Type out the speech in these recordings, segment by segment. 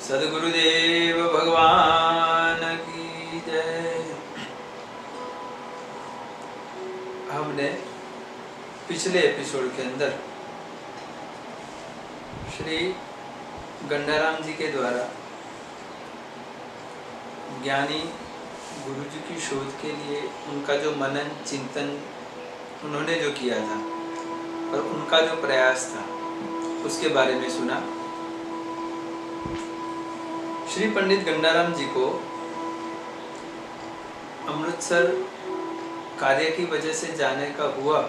सद्गुरुदेव भगवान की जय। हमने पिछले एपिसोड के अंदर श्री गंडाराम जी के द्वारा ज्ञानी गुरु जी की शोध के लिए उनका जो मनन चिंतन उन्होंने जो किया था और उनका जो प्रयास था उसके बारे में सुना। श्री पंडित गंडाराम जी को अमृतसर कार्य की वजह से जाने का हुआ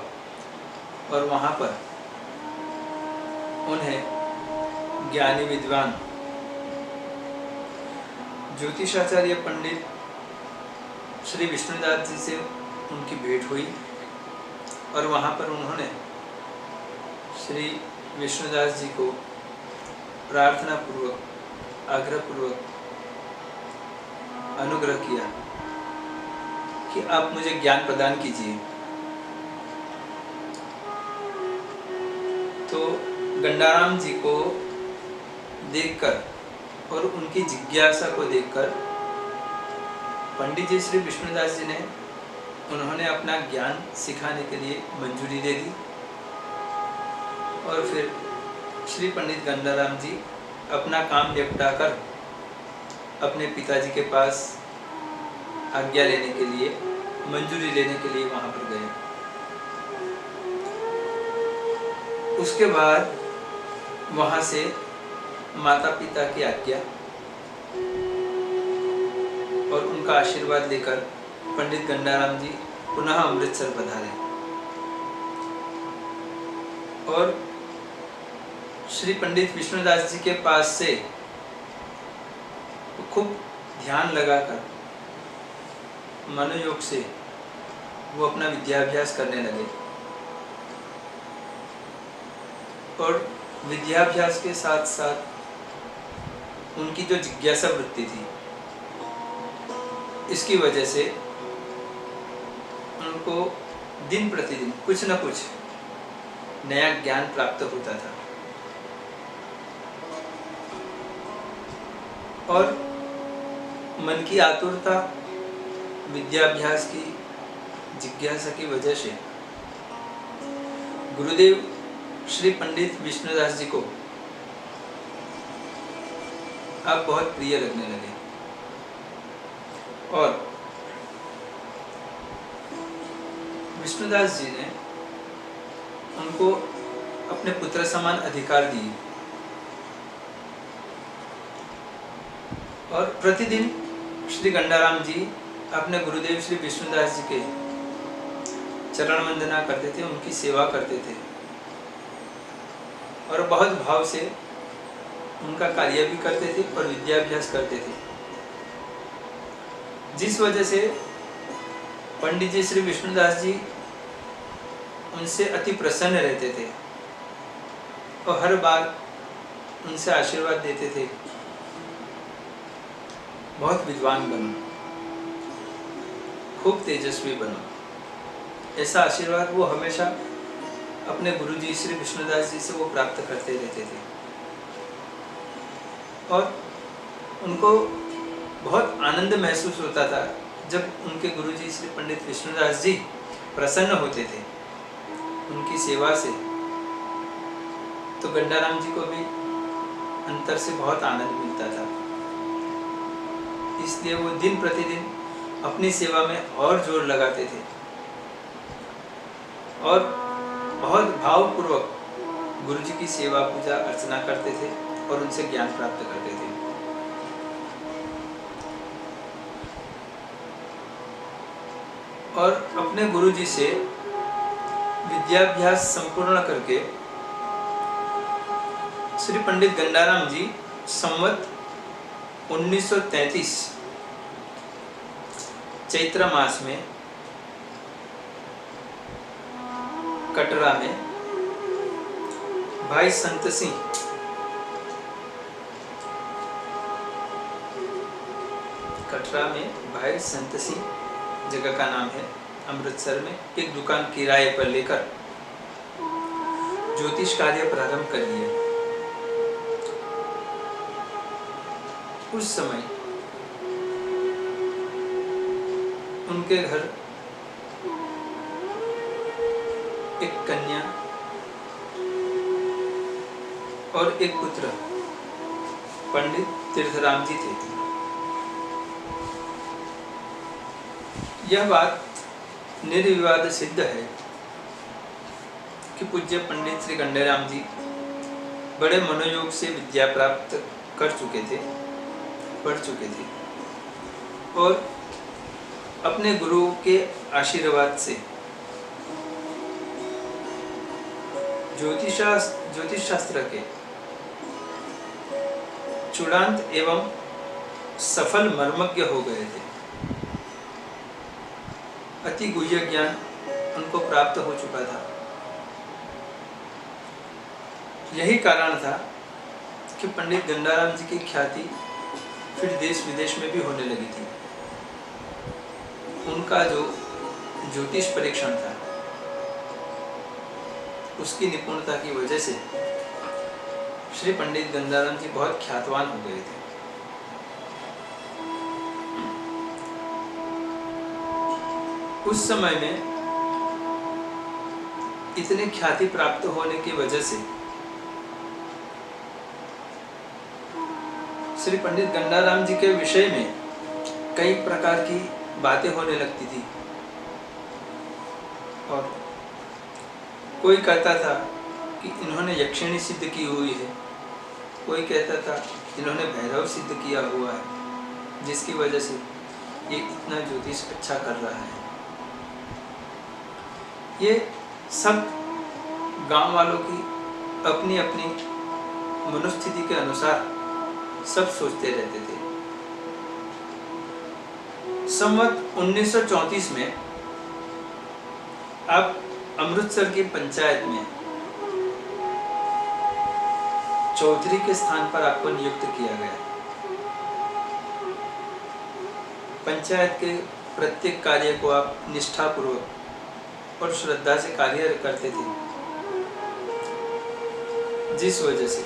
और वहाँ पर उन्हें ज्ञानी विद्वान ज्योतिषाचार्य पंडित श्री विष्णुदास जी से उनकी भेंट हुई और वहाँ पर उन्होंने श्री विष्णुदास जी को प्रार्थना पूर्वक आग्रह पूर्वक अनुग्रह किया कि आप मुझे ज्ञान प्रदान कीजिए। तो गंडाराम जी को देखकर और उनकी जिज्ञासा को देखकर पंडित जी श्री विष्णुदास जी ने उन्होंने अपना ज्ञान सिखाने के लिए मंजूरी दे दी और फिर श्री पंडित गंडाराम जी अपना काम निपटाकर अपने पिताजी के पास आज्ञा लेने के लिए मंजूरी लेने के लिए वहां पर गए। उसके बाद वहां से माता पिता की आज्ञा और उनका आशीर्वाद लेकर पंडित गंडाराम जी पुनः अमृतसर पधारे और श्री पंडित विष्णुदास जी के पास से खूब ध्यान लगाकर मनोयोग से वो अपना विद्याभ्यास करने लगे और विद्याभ्यास के साथ साथ उनकी जो जिज्ञासा वृत्ति थी इसकी वजह से उनको दिन प्रतिदिन कुछ न कुछ नया ज्ञान प्राप्त होता था और मन की आतुरता विद्याभ्यास की जिज्ञासा की वजह से गुरुदेव श्री पंडित विष्णुदास जी को आप बहुत प्रिय लगने लगे और विष्णुदास जी ने उनको अपने पुत्र समान अधिकार दिए और प्रतिदिन श्री गंडाराम जी अपने गुरुदेव श्री विष्णुदास जी के चरण वंदना करते थे, उनकी सेवा करते थे और बहुत भाव से उनका कार्य भी करते थे और विद्याभ्यास करते थे, जिस वजह से पंडित जी श्री विष्णुदास जी उनसे अति प्रसन्न रहते थे और हर बार उनसे आशीर्वाद देते थे, बहुत विद्वान बनो, खूब तेजस्वी बनो। ऐसा आशीर्वाद वो हमेशा अपने गुरु जी श्री विष्णुदास जी से वो प्राप्त करते रहते थे और उनको बहुत आनंद महसूस होता था जब उनके गुरु जी श्री पंडित विष्णुदास जी प्रसन्न होते थे उनकी सेवा से। तो गंडाराम जी को भी अंतर से बहुत आनंद मिलता था, इसलिए वो दिन प्रतिदिन अपनी सेवा में और जोर लगाते थे और बहुत भावपूर्वक गुरु जी की सेवा पूजा अर्चना करते थे और उनसे ज्ञान प्राप्त करते थे। और अपने गुरु जी से विद्याभ्यास संपूर्ण करके श्री पंडित गंडाराम जी संवत 1933 चैत्र मास में कटरा में भाई संत सिंह कटरा में भाई संत सिंह जगह का नाम है, अमृतसर में एक दुकान किराए पर लेकर ज्योतिष कार्य प्रारंभ कर दिया। उस समय उनके घर एक कन्या और एक पुत्र पंडित तीर्थराम जी थे। यह बात निर्विवाद सिद्ध है कि पूज्य पंडित श्री गंडाराम जी बड़े मनोयोग से विद्या प्राप्त कर चुके थे, पढ़ चुके थे और अपने गुरु के आशीर्वाद से ज्योतिष शास्त्र के चूड़ांत एवं सफल मर्मज्ञ हो गए थे। अति गुह्य ज्ञान उनको प्राप्त हो चुका था। यही कारण था कि पंडित गंडाराम जी की ख्याति फिर देश विदेश में भी होने लगी थी। उनका जो ज्योतिष परीक्षण था उसकी निपुणता की वजह से श्री पंडित गंडाराम जी बहुत ख्यातवान हो गए थे। उस समय में इतने ख्याति प्राप्त होने की वजह से श्री पंडित गंडाराम जी के विषय में कई प्रकार की बातें होने लगती थी और कोई कहता था कि इन्होंने यक्षिणी सिद्ध की हुई है, कोई कहता था इन्होंने भैरव सिद्ध किया हुआ है जिसकी वजह से ये इतना ज्योतिष अच्छा कर रहा है। ये सब गांव वालों की अपनी अपनी मनोस्थिति के अनुसार सब सोचते रहते थे। संवत 1934 में अब अमृतसर की पंचायत में चौधरी के स्थान पर आपको नियुक्त किया गया। पंचायत के प्रत्येक कार्य को आप निष्ठापूर्वक और श्रद्धा से कार्य करते थे, जिस वजह से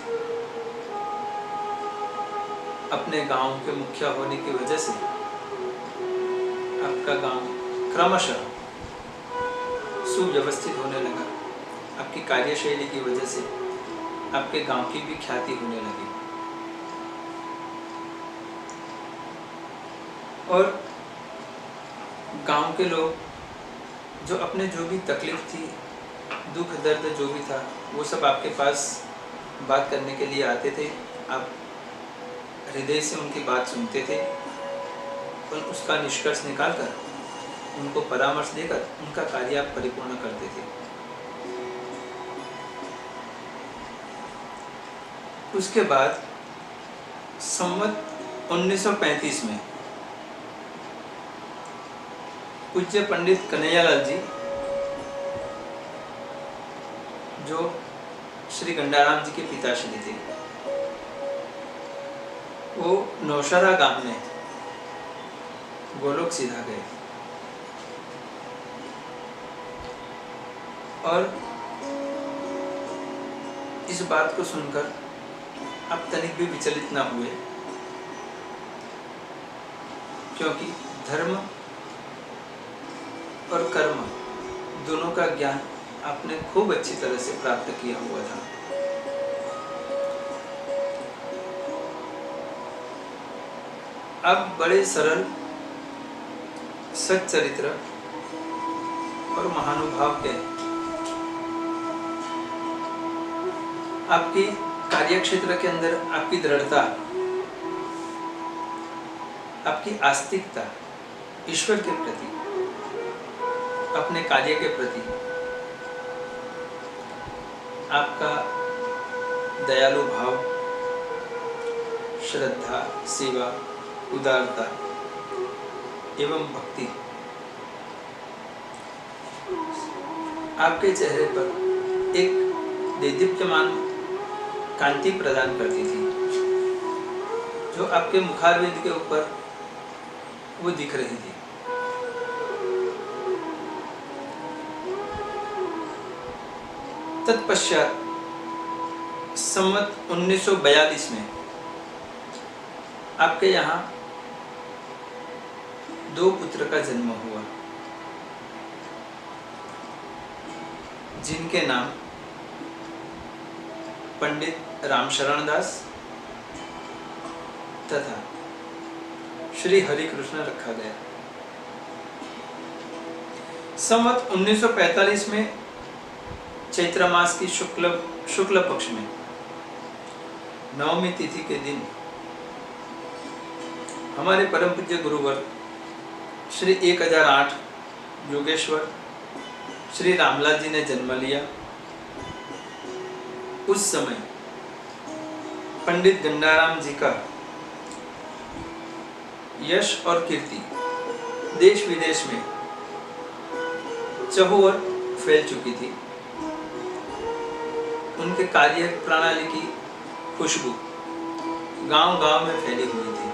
अपने गांव के मुखिया होने की वजह से आपका गांव क्रमशः सुव्यवस्थित होने लगा। आपकी कार्यशैली की वजह से आपके गांव की भी ख्याति होने लगी और गांव के लोग जो अपने जो भी तकलीफ थी, दुख दर्द जो भी था, वो सब आपके पास बात करने के लिए आते थे। आप हृदय से उनकी बात सुनते थे और उसका निष्कर्ष निकालकर उनको परामर्श देकर उनका कार्य आप परिपूर्ण करते थे। उसके बाद संवत 1935 में पूज्य पंडित कन्हैयालाल जी, जो श्री गंडाराम जी के पिताश्री थे, वो नौशहरा गांव में गोलोक सीधा गए और इस बात को सुनकर आप तनिक भी विचलित ना हुए, क्योंकि धर्म और कर्म दोनों का ज्ञान आपने खूब अच्छी तरह से प्राप्त किया हुआ था। आप बड़े सरल, सच्चरित्र और महानुभाव के, आपकी कार्यक्षेत्र के अंदर आपकी दृढ़ता, आपकी आस्तिकता ईश्वर के प्रति, अपने कार्य के प्रति, आपका दयालु भाव, श्रद्धा, सेवा, उदारता एवं भक्ति आपके चेहरे पर एक देदीप्यमान कांति प्रदान करती थी, जो आपके मुखारविंद के ऊपर वो दिख रही थी। तत्पश्चात संवत 1942 में आपके यहाँ 2 पुत्र का जन्म हुआ, जिनके नाम पंडित रामशरण दास तथा श्री हरिकृष्ण रखा गया। संवत 1945 में चैत्र मास की शुक्ल पक्ष में नवमी तिथि के दिन हमारे परम पूज्य गुरुवर श्री 1008 योगेश्वर श्री रामलाल जी ने जन्म लिया। उस समय पंडित गंडाराम जी का यश और कीर्ति देश विदेश में चहुओर फैल चुकी थी। उनके कार्य प्रणाली की खुशबू गांव-गांव में फैली हुई थी।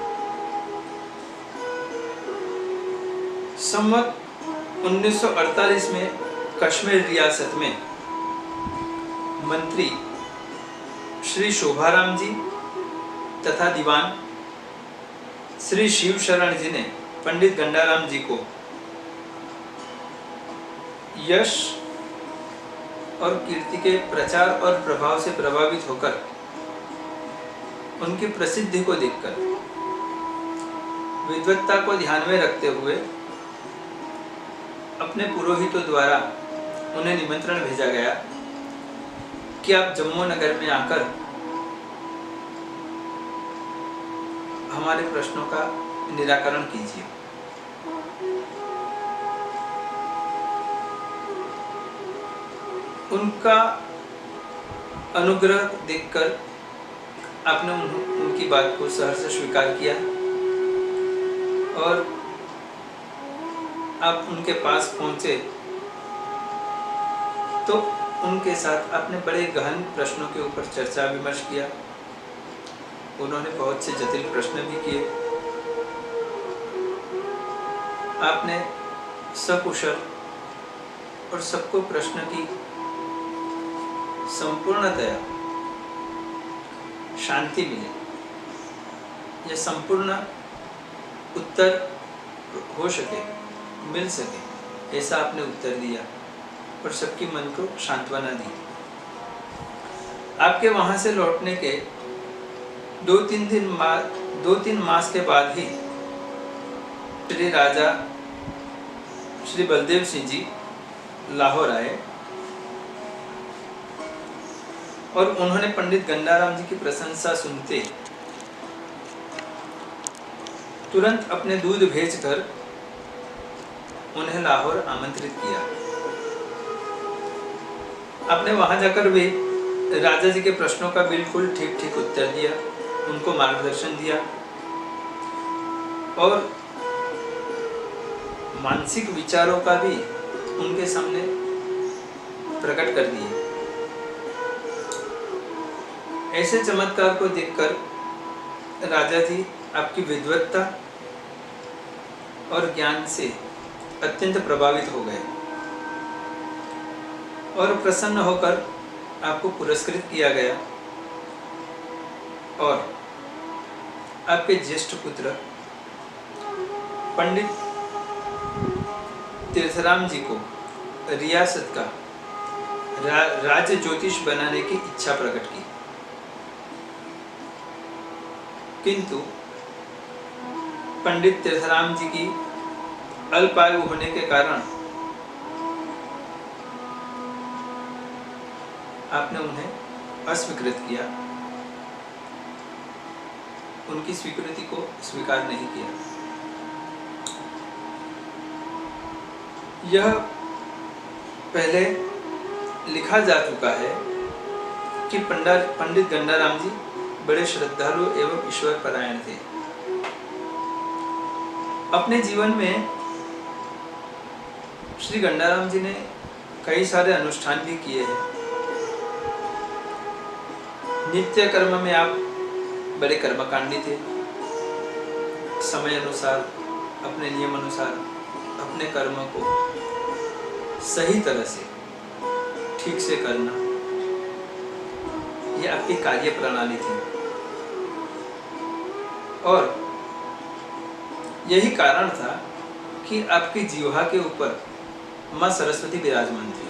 संवत 1948 में कश्मीर रियासत में मंत्री श्री शोभाराम जी तथा दीवान श्री शिव शरण जी ने पंडित गंडाराम जी को यश और कीर्ति के प्रचार और प्रभाव से प्रभावित होकर उनकी प्रसिद्धि को देखकर विद्वत्ता को ध्यान में रखते हुए अपने पुरोहितों द्वारा उन्हें निमंत्रण भेजा गया कि आप जम्मू नगर में आकर हमारे प्रश्नों का निराकरण कीजिए। उनका अनुग्रह देखकर आपने उनकी बात को सहर्ष स्वीकार किया और आप उनके पास पहुंचे तो उनके साथ आपने बड़े गहन प्रश्नों के ऊपर चर्चा विमर्श किया। उन्होंने बहुत से जटिल प्रश्न भी किए। आपने सकुशल और सबको प्रश्न की संपूर्णतया शांति मिले, यह संपूर्ण उत्तर हो सके, मिल सके, ऐसा आपने उत्तर दिया और सबकी मन को सांत्वना दी। आपके वहां से लौटने के 2-3 मास के बाद ही श्री राजा श्री बलदेव सिंह जी लाहौर आए और उन्होंने पंडित गंडाराम जी की प्रशंसा सुनते तुरंत अपने दूध भेजकर उन्हें लाहौर आमंत्रित किया। आपने वहां जाकर भी राजा जी के प्रश्नों का बिल्कुल ठीक उत्तर दिया, उनको मार्गदर्शन दिया और मानसिक विचारों का भी उनके सामने प्रकट कर दिए। ऐसे चमत्कार को देखकर राजा जी आपकी विद्वत्ता और ज्ञान से अत्यंत प्रभावित हो गए और प्रसन्न होकर आपको पुरस्कृत किया गया और आपके ज्येष्ठ पुत्र पंडित तीर्थराम जी को रियासत का राज्य ज्योतिष बनाने की इच्छा प्रकट की, किंतु पंडित तीर्थराम जी की अल्पायु होने के कारण आपने उन्हें अस्वीकृत किया, उनकी स्वीकृति को स्वीकार नहीं किया। यह पहले लिखा जा चुका है कि पंडित गंडाराम जी बड़े श्रद्धालु एवं ईश्वर परायण थे। अपने जीवन में श्री गंडाराम जी ने कई सारे अनुष्ठान भी किए हैं। नित्य कर्म में आप बड़े कर्मकांडी थे। समय अनुसार, अपने नियम अनुसार अपने कर्म को सही तरह से ठीक से करना, यह आपकी कार्य प्रणाली थी। और यही कारण था कि आपकी जीवा के ऊपर माँ सरस्वती विराजमान थी।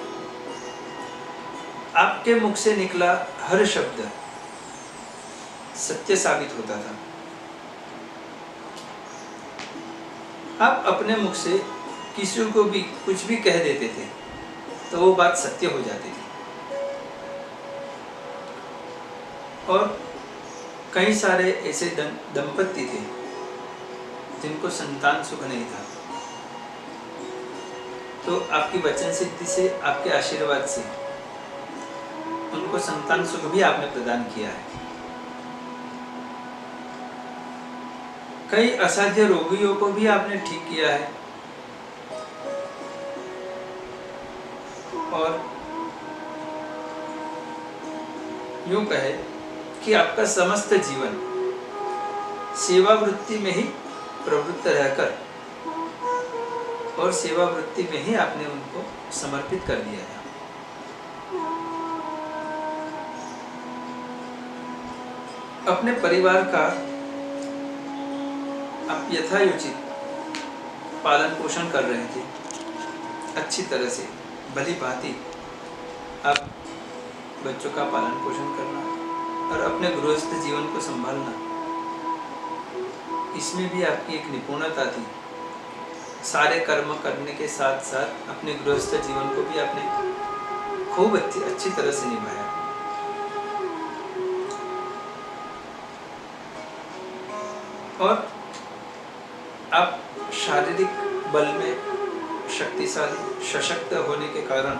आपके मुख से निकला हर शब्द सत्य साबित होता था। आप अपने मुख से किसी को भी कुछ भी कह देते थे तो वो बात सत्य हो जाती थी। और कई सारे ऐसे दंपत्ति थे जिनको संतान सुख नहीं था, तो आपकी वचन सिद्धि से, आपके आशीर्वाद से उनको संतान सुख भी आपने प्रदान किया है। कई असाध्य रोगियों को भी आपने ठीक किया है। और यूं कहे कि आपका समस्त जीवन सेवा वृत्ति में ही प्रवृत्त रहकर और सेवा वृत्ति में ही आपने उनको समर्पित कर दिया है। अपने परिवार का आप यथायोचित पालन पोषण कर रहे थे, अच्छी तरह से भली भांति आप बच्चों का पालन पोषण करना और अपने गृहस्थ जीवन को संभालना, इसमें भी आपकी एक निपुणता थी। सारे कर्म करने के साथ साथ अपने गृहस्थ जीवन को भी आपने खूब अच्छी तरह से निभाया। और आप शारीरिक बल में शक्तिशाली, सशक्त होने के कारण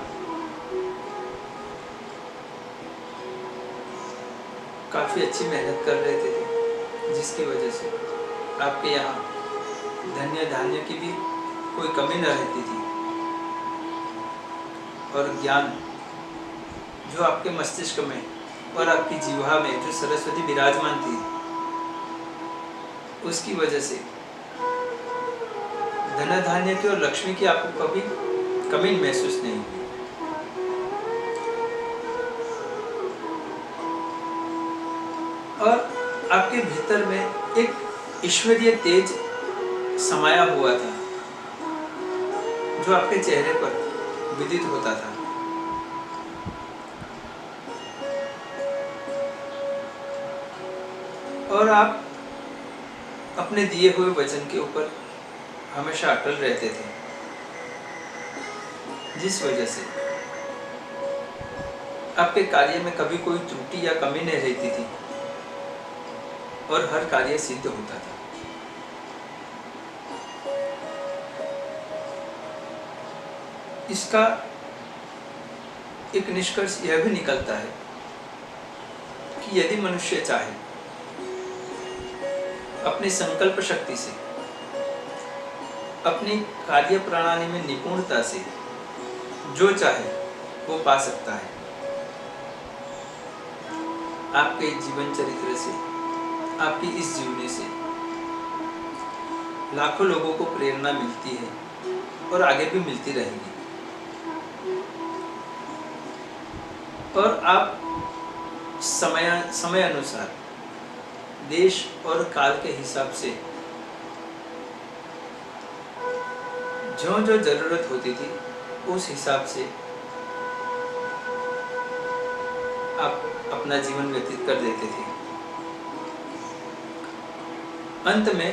काफी अच्छी मेहनत कर रहे थे, जिसकी वजह से आपके यहाँ धन्य धान्य की भी कोई कमी न रहती थी। और ज्ञान जो आपके मस्तिष्क में और आपकी जीवा में जो सरस्वती विराजमान थी, उसकी वजह से धन धान्य की और लक्ष्मी की आपको कभी कमी महसूस नहीं हुई। और आपके भीतर में एक ईश्वरीय तेज समाया हुआ था, जो आपके चेहरे पर विदित होता था। और आप अपने दिए हुए वचन के ऊपर हमेशा अटल रहते थे, जिस वजह से आपके कार्य में कभी कोई त्रुटि या कमी नहीं रहती थी और हर कार्य सिद्ध होता था। इसका एक निष्कर्ष यह भी निकलता है कि यदि मनुष्य चाहे अपनी संकल्प शक्ति से, अपनी कार्य प्रणाली में निपुणता से जो चाहे वो पा सकता है। आपके जीवन चरित्र से, आपकी इस जीवनी से लाखों लोगों को प्रेरणा मिलती है और आगे भी मिलती रहेगी। और आप समय अनुसार देश और काल के हिसाब से जो जो जरूरत होती थी उस हिसाब से आप अपना जीवन व्यतीत कर देते थे। अंत में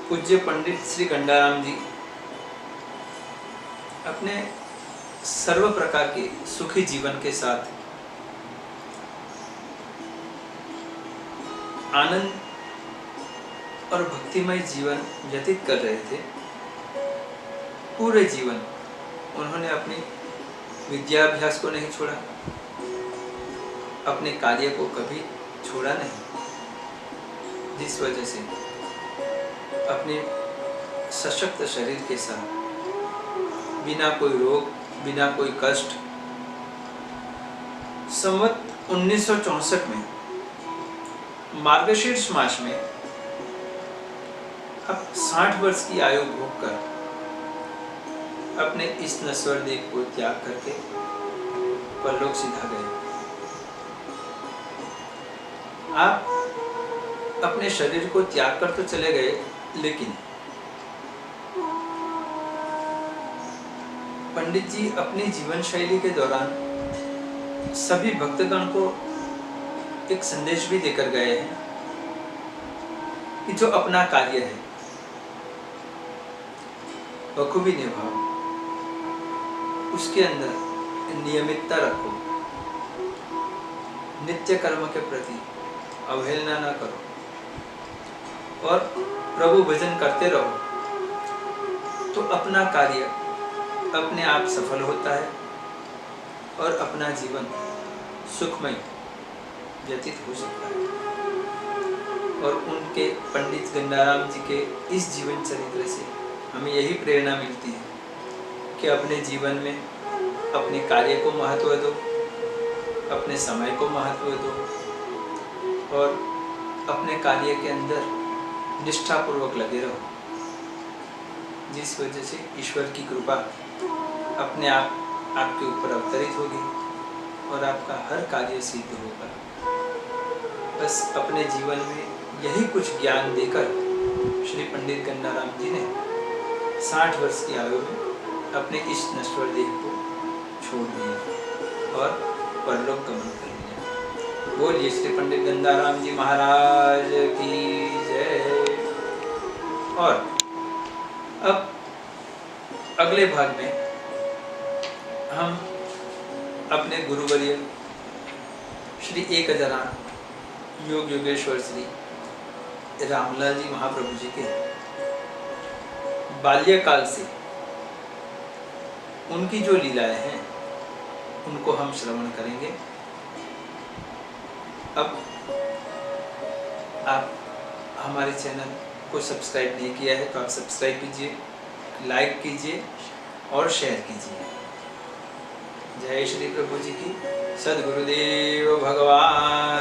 पूज्य पंडित श्री गंडाराम जी अपने सर्व प्रकार के सुखी जीवन के साथ आनंद और भक्तिमय जीवन व्यतीत कर रहे थे। पूरे जीवन उन्होंने अपनी विद्याभ्यास को नहीं छोड़ा, अपने कार्य को कभी छोड़ा नहीं, जिस वजह से अपने सशक्त शरीर के साथ बिना कोई रोग, बिना कोई कष्ट, संवत 1964 में मार्गशीर्ष मास में अब 60 वर्ष की आयु भोग कर अपने इस नश्वर देह को त्याग करके परलोक सिधा गए। आप अपने शरीर को त्याग कर तो चले गए, लेकिन पंडित जी अपनी जीवन शैली के दौरान सभी भक्तगण को एक संदेश भी देकर गए हैं कि जो अपना कार्य है बखूबी निभाओ, उसके अंदर नियमितता रखो, नित्य कर्म के प्रति अवहेलना न करो और प्रभु भजन करते रहो, तो अपना कार्य अपने आप सफल होता है और अपना जीवन सुखमय व्यतीत हो सकता है। और उनके पंडित गंडाराम जी के इस जीवन चरित्र से हमें यही प्रेरणा मिलती है कि अपने जीवन में अपने कार्य को महत्व दो, अपने समय को महत्व दो और अपने कार्य के अंदर निष्ठापूर्वक लगे रहो, जिस वजह से ईश्वर की कृपा अपने आप आपके ऊपर अवतरित होगी और आपका हर कार्य सिद्ध होगा। बस अपने जीवन में यही कुछ ज्ञान देकर श्री पंडित गंडाराम जी ने 60 वर्ष की आयु में अपने इस नश्वर देह को छोड़ दिया और परलोक गमन कर लिया। बोलिए श्री पंडित गंडाराम जी महाराज की जय। और अब अगले भाग में हम अपने गुरुवर्य श्री 1008 योग योगेश्वर श्री रामलाल जी महाप्रभु जी के बाल्यकाल से उनकी जो लीलाएं हैं उनको हम श्रवण करेंगे। अब आप हमारे चैनल को सब्सक्राइब नहीं किया है तो आप सब्सक्राइब कीजिए, लाइक कीजिए और शेयर कीजिए। जय श्री प्रभु जी की। सद्गुरुदेव भगवान